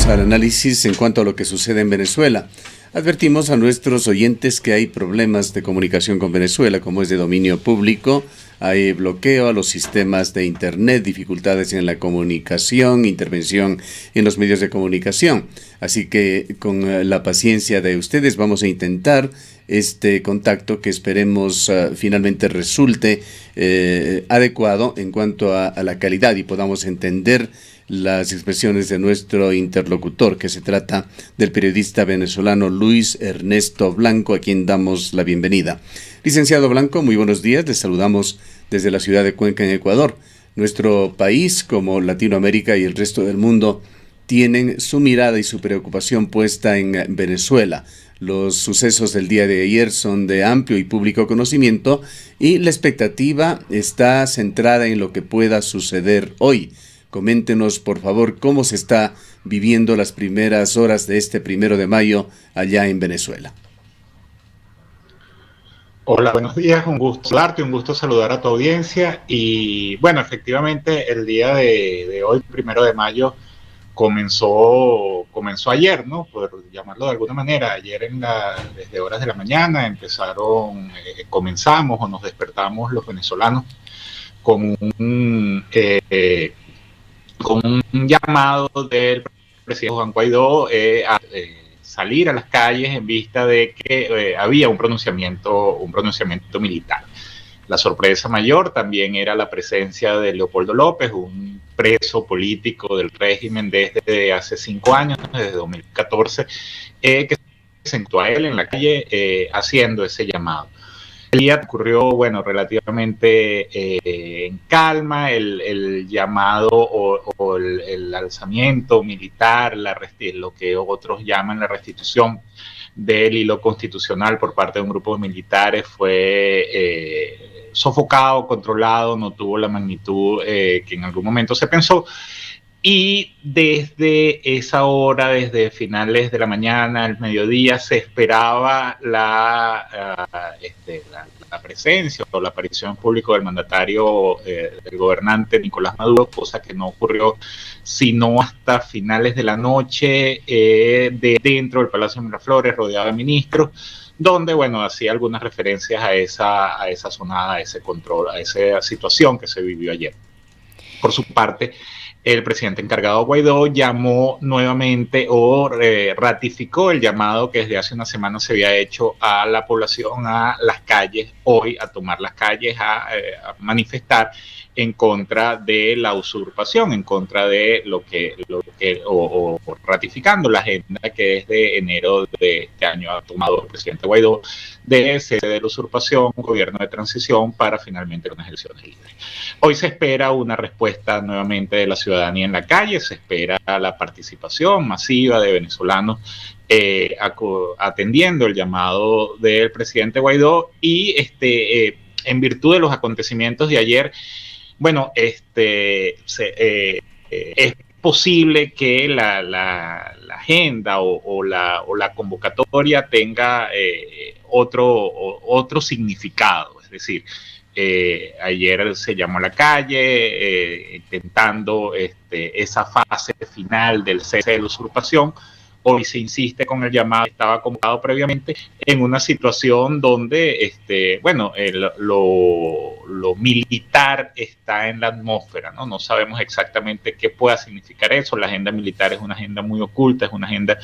Vamos al análisis en cuanto a lo que sucede en Venezuela. Advertimos a nuestros oyentes que hay problemas de comunicación con Venezuela, como es de dominio público, hay bloqueo a los sistemas de internet, dificultades en la comunicación, intervención en los medios de comunicación. Así que con la paciencia de ustedes vamos a intentar este contacto que esperemos finalmente resulte adecuado en cuanto a la calidad y podamos entender las expresiones de nuestro interlocutor, que se trata del periodista venezolano Luis Ernesto Blanco, a quien damos la bienvenida. Licenciado Blanco, muy buenos días, les saludamos desde la ciudad de Cuenca, en Ecuador. Nuestro país, como Latinoamérica y el resto del mundo, tienen su mirada y su preocupación puesta en Venezuela. Los sucesos del día de ayer son de amplio y público conocimiento y la expectativa está centrada en lo que pueda suceder hoy. Coméntenos, por favor, cómo se está viviendo las primeras horas de este 1 de mayo allá en Venezuela. Hola, buenos días, un gusto saludarte, un gusto saludar a tu audiencia. Y bueno, efectivamente el día de hoy, 1 de mayo, comenzó ayer, ¿no? Por llamarlo de alguna manera. Ayer desde horas de la mañana comenzamos o nos despertamos los venezolanos con un llamado del presidente Juan Guaidó a salir a las calles en vista de que había un pronunciamiento militar. La sorpresa mayor también era la presencia de Leopoldo López, un preso político del régimen desde hace 5 años, desde 2014, que se sentó a él en la calle haciendo ese llamado. El día ocurrió, bueno, relativamente en calma, el llamado o el alzamiento militar, lo que otros llaman la restitución del hilo constitucional por parte de un grupo de militares fue sofocado, controlado, no tuvo la magnitud que en algún momento se pensó. Y desde esa hora, desde finales de la mañana, el mediodía, se esperaba la presencia o la aparición pública del mandatario, del gobernante Nicolás Maduro, cosa que no ocurrió sino hasta finales de la noche, dentro del Palacio de Miraflores, rodeado de ministros, donde, bueno, hacía algunas referencias a esa zonada, a ese control, a esa situación que se vivió ayer. Por su parte, el presidente encargado Guaidó llamó nuevamente o ratificó el llamado que desde hace una semana se había hecho a la población a las calles, hoy a tomar las calles, a manifestar en contra de la usurpación, en contra de o ratificando la agenda que desde enero de este año ha tomado el presidente Guaidó de cese de la usurpación, un gobierno de transición para finalmente unas elecciones libres. Hoy se espera una respuesta nuevamente de la ciudadanía en la calle, se espera la participación masiva de venezolanos atendiendo el llamado del presidente Guaidó y en virtud de los acontecimientos de ayer, bueno, es posible que la agenda o la convocatoria tenga otro significado, es decir, ayer se llamó a la calle intentando esa fase final del cese de la usurpación. Hoy se insiste con el llamado que estaba convocado previamente en una situación donde, lo militar está en la atmósfera, ¿no? No sabemos exactamente qué pueda significar eso. La agenda militar es una agenda muy oculta, es una agenda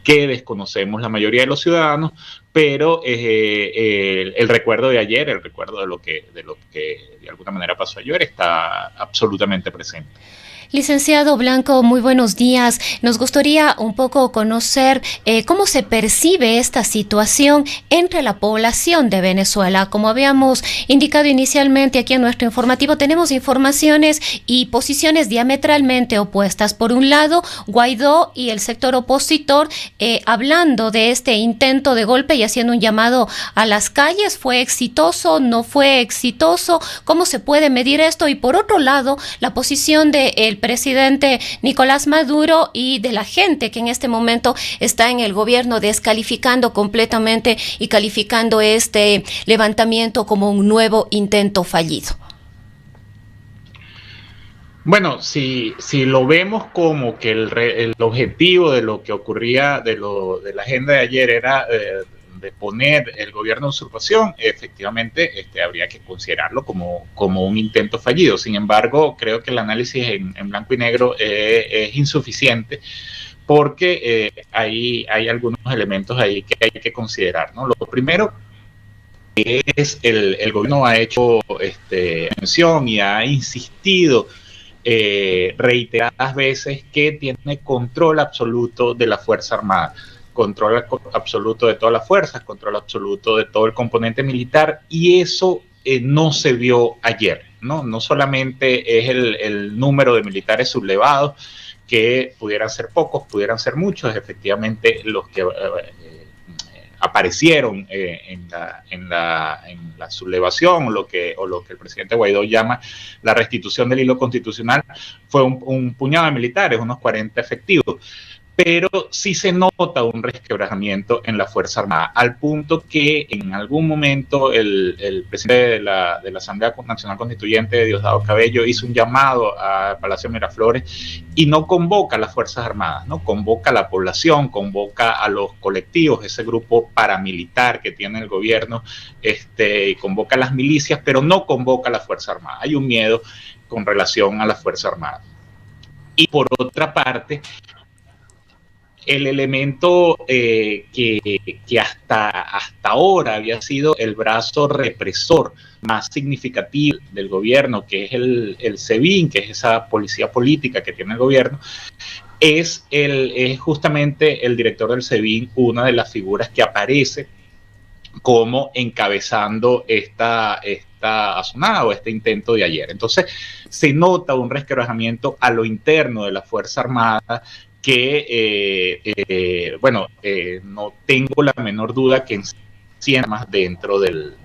que desconocemos la mayoría de los ciudadanos, pero el recuerdo de ayer, el recuerdo de lo que de alguna manera pasó ayer está absolutamente presente. Licenciado Blanco, muy buenos días. Nos gustaría un poco conocer cómo se percibe esta situación entre la población de Venezuela. Como habíamos indicado inicialmente aquí en nuestro informativo, tenemos informaciones y posiciones diametralmente opuestas. Por un lado, Guaidó y el sector opositor hablando de este intento de golpe y haciendo un llamado a las calles. ¿Fue exitoso? ¿No fue exitoso? ¿Cómo se puede medir esto? Y por otro lado, la posición del presidente Nicolás Maduro y de la gente que en este momento está en el gobierno descalificando completamente y calificando este levantamiento como un nuevo intento fallido. Bueno, si lo vemos como que el objetivo de lo que ocurría, de la agenda de ayer era de poner el gobierno de usurpación, efectivamente habría que considerarlo como un intento fallido. Sin embargo, creo que el análisis en blanco y negro es insuficiente porque hay algunos elementos ahí que hay que considerar, ¿no? Lo primero es el gobierno ha hecho mención y ha insistido reiteradas veces que tiene control absoluto de la Fuerza Armada, control absoluto de todas las fuerzas, control absoluto de todo el componente militar, y eso no se vio ayer, ¿no? No solamente es el número de militares sublevados, que pudieran ser pocos, pudieran ser muchos, efectivamente los que aparecieron en la sublevación, o lo que el presidente Guaidó llama la restitución del hilo constitucional, fue un puñado de militares, unos 40 efectivos. Pero sí se nota un resquebrajamiento en la Fuerza Armada, al punto que en algún momento el presidente de la Asamblea Nacional Constituyente, Diosdado Cabello, hizo un llamado a Palacio Miraflores y no convoca a las Fuerzas Armadas, ¿no? Convoca a la población, convoca a los colectivos, ese grupo paramilitar que tiene el gobierno, y convoca a las milicias, pero no convoca a la Fuerza Armada. Hay un miedo con relación a la Fuerza Armada. Y por otra parte, el elemento que hasta ahora había sido el brazo represor más significativo del gobierno, que es el SEBIN, que es esa policía política que tiene el gobierno, es justamente el director del SEBIN, una de las figuras que aparece como encabezando esta asonada o este intento de ayer. Entonces, se nota un resquebrajamiento a lo interno de la Fuerza Armada que, no tengo la menor duda que encienda más dentro del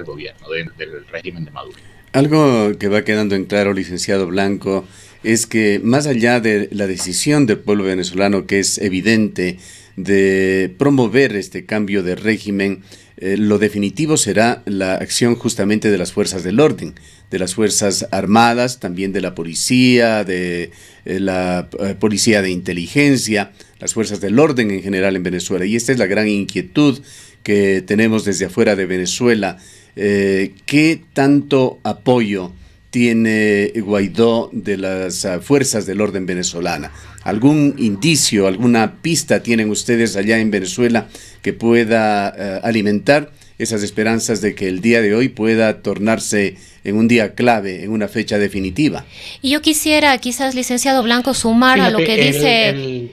gobierno, del régimen de Maduro. Algo que va quedando en claro, licenciado Blanco, es que más allá de la decisión del pueblo venezolano, que es evidente, de promover este cambio de régimen, lo definitivo será la acción justamente de las fuerzas del orden, de las fuerzas armadas, también de la policía, de la policía de inteligencia, las fuerzas del orden en general en Venezuela. Y esta es la gran inquietud que tenemos desde afuera de Venezuela. ¿Qué tanto apoyo tiene Guaidó de las fuerzas del orden venezolana? ¿Algún indicio, alguna pista tienen ustedes allá en Venezuela que pueda alimentar esas esperanzas de que el día de hoy pueda tornarse en un día clave, en una fecha definitiva? Y yo quisiera, quizás, licenciado Blanco, sumar a lo que dice...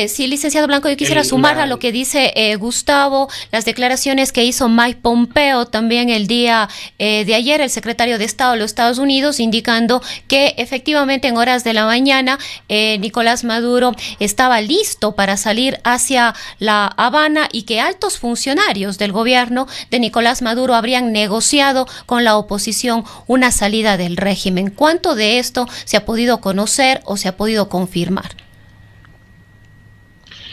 Sí, licenciado Blanco, yo quisiera sumar a lo que dice Gustavo, las declaraciones que hizo Mike Pompeo también el día de ayer, el secretario de Estado de los Estados Unidos, indicando que efectivamente en horas de la mañana Nicolás Maduro estaba listo para salir hacia La Habana y que altos funcionarios del gobierno de Nicolás Maduro habrían negociado con la oposición una salida del régimen. ¿Cuánto de esto se ha podido conocer o se ha podido confirmar?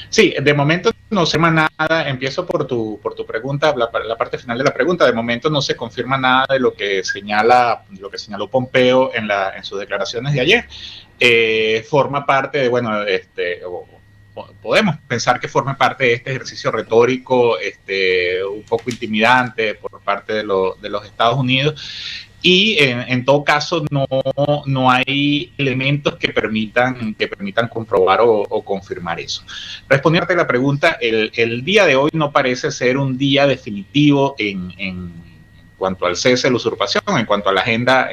Sí, de momento no se confirma nada. Empiezo por tu pregunta, la parte final de la pregunta. De momento no se confirma nada de lo que señaló Pompeo en sus declaraciones de ayer. Forma parte de, podemos pensar que forma parte de este ejercicio retórico un poco intimidante por parte de los Estados Unidos. Y en todo caso no hay elementos que permitan comprobar o confirmar eso. Respondiendo a la pregunta, el día de hoy no parece ser un día definitivo en cuanto al cese de la usurpación, en cuanto a la agenda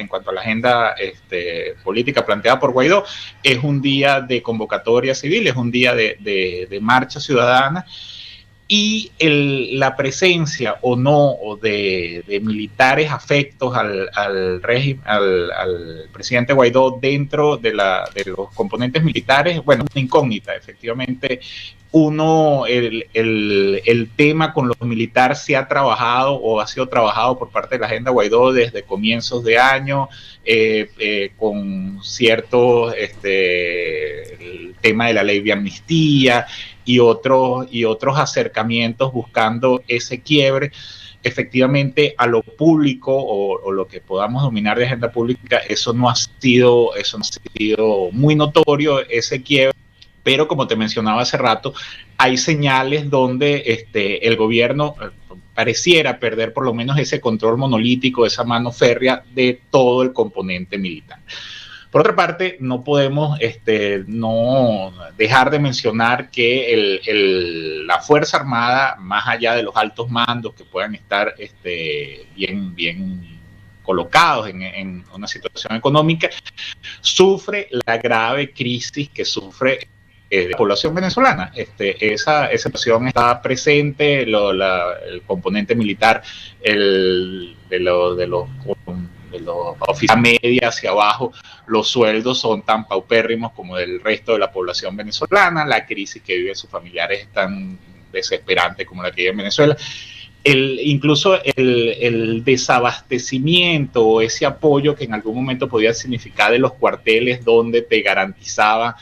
política planteada por Guaidó. Es un día de convocatoria civil, es un día de marcha ciudadana. Y la presencia o no de militares afectos al régimen, al presidente Guaidó dentro de los componentes militares, bueno, una incógnita. Efectivamente, el tema con los militares se ha trabajado o ha sido trabajado por parte de la agenda Guaidó desde comienzos de año, con ciertos, el tema de la ley de amnistía y otros acercamientos buscando ese quiebre. efectivamente a lo público o lo que podamos dominar de agenda pública, eso no ha sido muy notorio, ese quiebre. Pero como te mencionaba hace rato, hay señales donde el gobierno pareciera perder por lo menos ese control monolítico, esa mano férrea de todo el componente militar. Por otra parte, no podemos no dejar de mencionar que la Fuerza Armada, más allá de los altos mandos que puedan estar bien colocados en una situación económica, sufre la grave crisis que sufre la población venezolana. Esa situación está presente, el componente militar de los oficiales media hacia abajo, los sueldos son tan paupérrimos como del resto de la población venezolana, la crisis que viven sus familiares es tan desesperante como la que vive en Venezuela. Incluso el desabastecimiento o ese apoyo que en algún momento podía significar de los cuarteles donde te garantizaban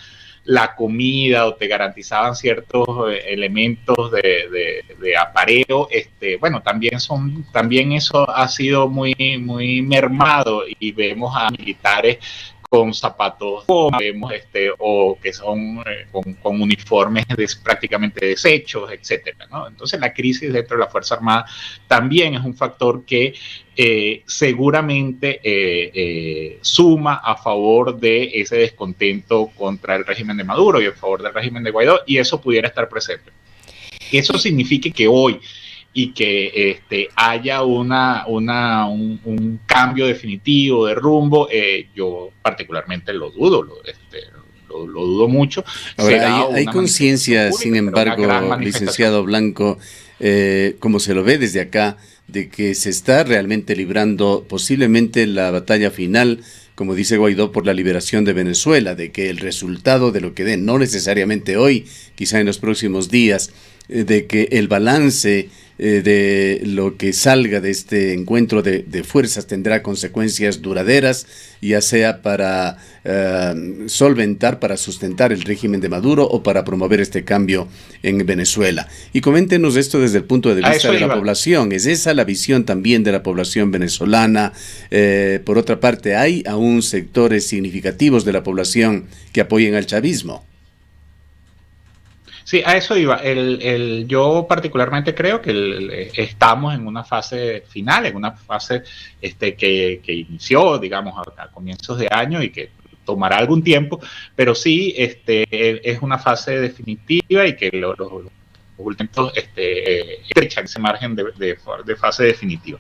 la comida o te garantizaban ciertos elementos de apareo, bueno, también eso ha sido muy mermado, y vemos a militares con zapatos, vemos o que son con uniformes prácticamente deshechos, etcétera, ¿no? Entonces la crisis dentro de la Fuerza Armada también es un factor que seguramente suma a favor de ese descontento contra el régimen de Maduro y a favor del régimen de Guaidó, y eso pudiera estar presente. Eso significa que hoy y que haya un cambio definitivo de rumbo, yo particularmente lo dudo, lo dudo mucho. Ahora, hay conciencia, sin embargo, licenciado Blanco, como se lo ve desde acá, de que se está realmente librando posiblemente la batalla final, como dice Guaidó, por la liberación de Venezuela, de que el resultado de lo que den, no necesariamente hoy, quizá en los próximos días, de que el balance de lo que salga de este encuentro de fuerzas tendrá consecuencias duraderas, ya sea para solventar, para sustentar el régimen de Maduro o para promover este cambio en Venezuela. Y coméntenos esto desde el punto de vista de la población. ¿Es esa la visión también de la población venezolana? Por otra parte, ¿hay aún sectores significativos de la población que apoyen al chavismo? Sí, a eso iba. Yo particularmente creo que estamos en una fase final, en una fase que inició, digamos, a comienzos de año y que tomará algún tiempo, pero sí es una fase definitiva y que los últimos estrechan ese margen de fase definitiva.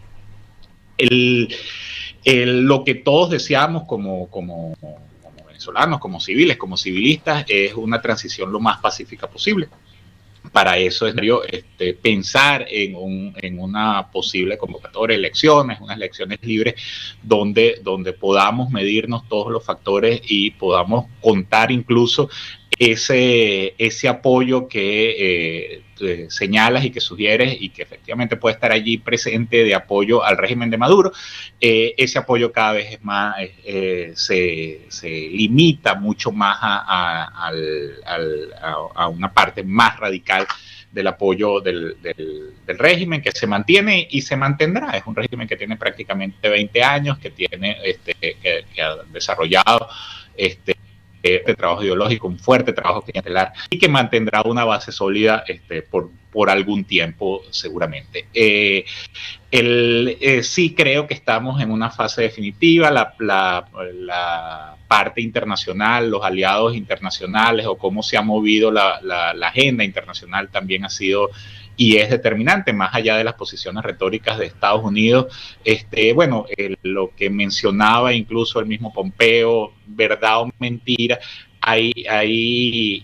Lo que todos deseamos como venezolanos, como civiles, como civilistas, es una transición lo más pacífica posible. Para eso es necesario pensar en una posible convocatoria de elecciones, unas elecciones libres donde podamos medirnos todos los factores y podamos contar incluso ese apoyo que señalas y que sugieres y que efectivamente puede estar allí presente de apoyo al régimen de Maduro. Ese apoyo cada vez es más, se limita mucho más a una parte más radical del apoyo del régimen, que se mantiene y se mantendrá. Es un régimen que tiene prácticamente 20 años, que tiene que ha desarrollado trabajo ideológico, un fuerte trabajo clientelar, y que mantendrá una base sólida por algún tiempo seguramente. Sí creo que estamos en una fase definitiva. La parte internacional, los aliados internacionales o cómo se ha movido la agenda internacional también ha sido y es determinante, más allá de las posiciones retóricas de Estados Unidos. Lo que mencionaba incluso el mismo Pompeo, verdad o mentira, hay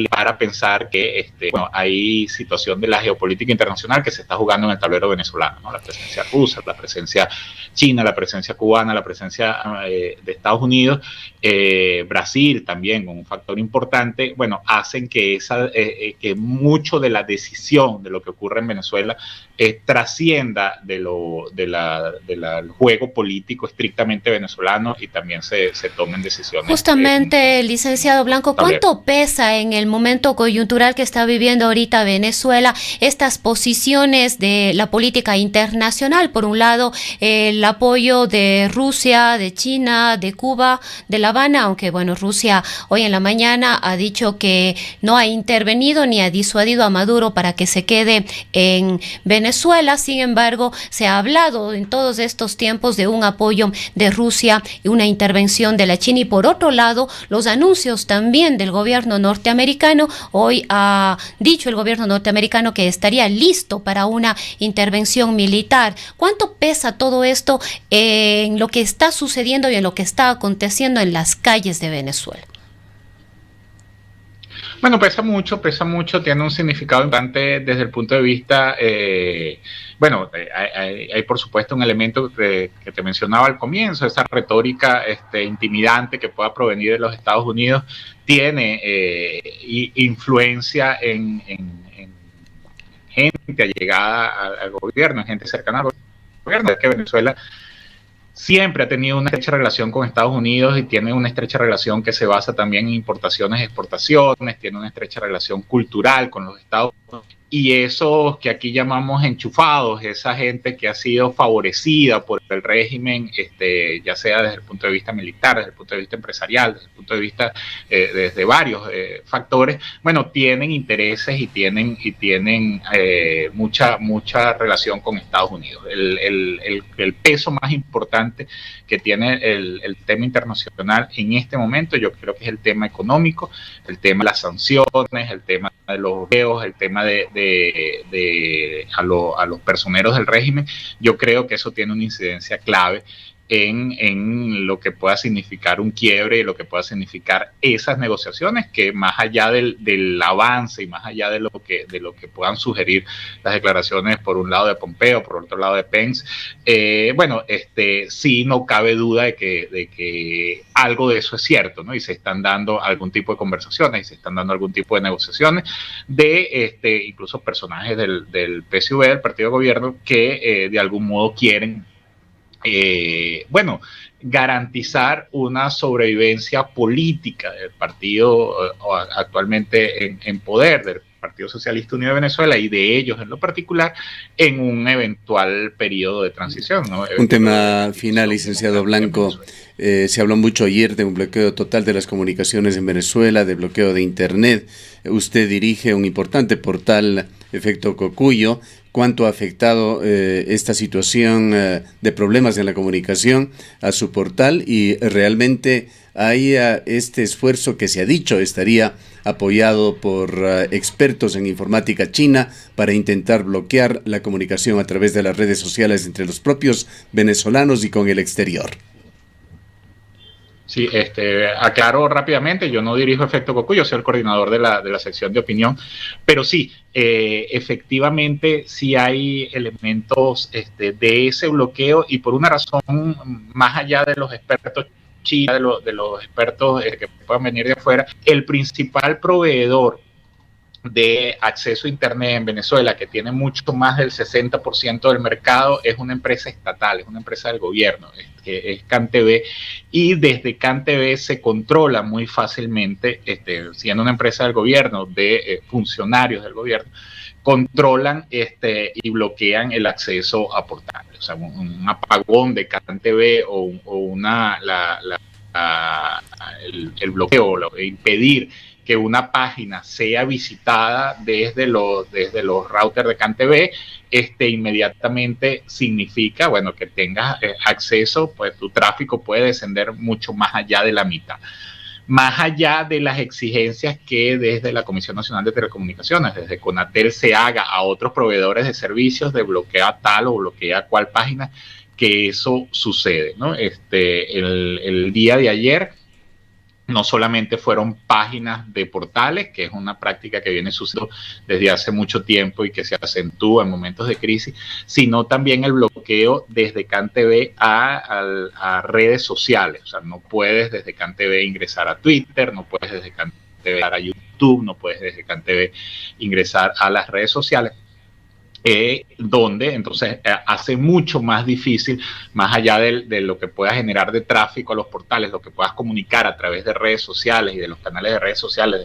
para pensar que hay situación de la geopolítica internacional que se está jugando en el tablero venezolano, ¿no? La presencia rusa, la presencia china, la presencia cubana, la presencia de Estados Unidos, Brasil también, un factor importante, hacen que que mucho de la decisión de lo que ocurre en Venezuela trascienda del juego político estrictamente venezolano y también se tomen decisiones. Justamente, licenciado Blanco, ¿cuánto pesa en en el momento coyuntural que está viviendo ahorita Venezuela, estas posiciones de la política internacional. Por un lado, el apoyo de Rusia, de China, de Cuba, de La Habana, aunque bueno, Rusia hoy en la mañana ha dicho que no ha intervenido ni ha disuadido a Maduro para que se quede en Venezuela. Sin embargo, se ha hablado en todos estos tiempos de un apoyo de Rusia y una intervención de la China. Y por otro lado, los anuncios también del gobierno norteamericano. Hoy ha dicho el gobierno norteamericano que estaría listo para una intervención militar. ¿Cuánto pesa todo esto en lo que está sucediendo y en lo que está aconteciendo en las calles de Venezuela? Bueno, pesa mucho, tiene un significado importante desde el punto de vista, hay por supuesto un elemento que te mencionaba al comienzo, esa retórica intimidante que pueda provenir de los Estados Unidos, tiene influencia en gente allegada al gobierno, en gente cercana al gobierno. Es que Venezuela siempre ha tenido una estrecha relación con Estados Unidos y tiene una estrecha relación que se basa también en importaciones y exportaciones, tiene una estrecha relación cultural con los Estados Unidos. Y esos que aquí llamamos enchufados, esa gente que ha sido favorecida por el régimen, ya sea desde el punto de vista militar, desde el punto de vista empresarial, desde el punto de vista desde varios factores, bueno, tienen intereses y tienen mucha relación con Estados Unidos. El peso más importante que tiene el tema internacional en este momento, yo creo que es el tema económico, el tema de las sanciones, el tema de los bloqueos, el tema a los personeros del régimen. Yo creo que eso tiene una incidencia clave en lo que pueda significar un quiebre y lo que pueda significar esas negociaciones, que más allá del avance y más allá de lo que puedan sugerir las declaraciones por un lado de Pompeo, por otro lado de Pence, sí, no cabe duda de que algo de eso es cierto, ¿no? Y se están dando algún tipo de conversaciones y se están dando algún tipo de negociaciones de incluso personajes del PSUV, del partido de gobierno, que de algún modo quieren garantizar una sobrevivencia política del partido actualmente en poder, del Partido Socialista Unido de Venezuela, y de ellos en lo particular, en un eventual periodo de transición, ¿no? Un tema final, licenciado Blanco. Se habló mucho ayer de un bloqueo total de las comunicaciones en Venezuela, de bloqueo de Internet. Usted dirige un importante portal, Efecto Cocuyo. ¿Cuánto ha afectado esta situación de problemas en la comunicación a su portal? Y realmente hay este esfuerzo que se ha dicho estaría apoyado por expertos en informática china para intentar bloquear la comunicación a través de las redes sociales entre los propios venezolanos y con el exterior. Sí, aclaro rápidamente, yo no dirijo Efecto Cocuyo, yo soy el coordinador de la sección de opinión, pero sí, efectivamente sí hay elementos de ese bloqueo, y por una razón más allá de los expertos chinos, de los expertos que puedan venir de afuera, el principal proveedor de acceso a Internet en Venezuela, que tiene mucho más del 60% del mercado, es una empresa estatal, es una empresa del gobierno, que es CanTV, y desde CanTV se controla muy fácilmente, siendo una empresa del gobierno, de funcionarios del gobierno, controlan y bloquean el acceso a portales. O sea, un apagón de CanTV el bloqueo, impedir que una página sea visitada desde los routers de CanTV, inmediatamente significa, que tengas acceso, pues tu tráfico puede descender mucho más allá de la mitad. Más allá de las exigencias que desde la Comisión Nacional de Telecomunicaciones, desde Conatel, se haga a otros proveedores de servicios de bloquea tal o bloquea cual página, que eso sucede, ¿no? El día de ayer, no solamente fueron páginas de portales, que es una práctica que viene sucediendo desde hace mucho tiempo y que se acentúa en momentos de crisis, sino también el bloqueo desde CanTV a redes sociales. O sea, no puedes desde CanTV ingresar a Twitter, no puedes desde CanTV ingresar a YouTube, no puedes desde CanTV ingresar a las redes sociales. donde entonces hace mucho más difícil, más allá de lo que pueda generar de tráfico a los portales, lo que puedas comunicar a través de redes sociales y de los canales de redes sociales,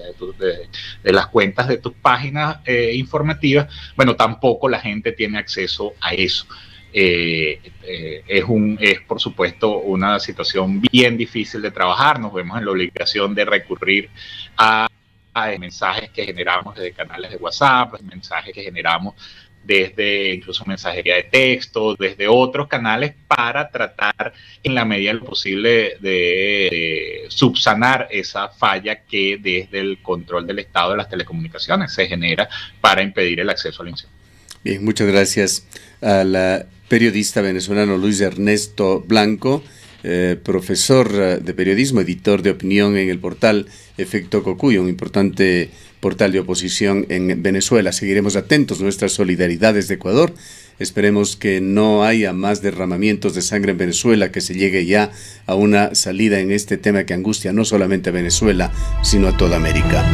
de las cuentas de tus páginas informativas, bueno, tampoco la gente tiene acceso a eso. Es por supuesto una situación bien difícil de trabajar. Nos vemos en la obligación de recurrir a mensajes que generamos desde canales de WhatsApp, mensajes que generamos desde incluso mensajería de texto, desde otros canales, para tratar en la medida de lo posible de subsanar esa falla que desde el control del Estado de las telecomunicaciones se genera para impedir el acceso a la información. Bien, muchas gracias a la periodista venezolano Luis Ernesto Blanco, profesor de periodismo, editor de opinión en el portal Efecto Cocuyo, un importante portal de oposición en Venezuela. Seguiremos atentos, nuestra solidaridad desde Ecuador. Esperemos que no haya más derramamientos de sangre en Venezuela, que se llegue ya a una salida en este tema que angustia no solamente a Venezuela, sino a toda América.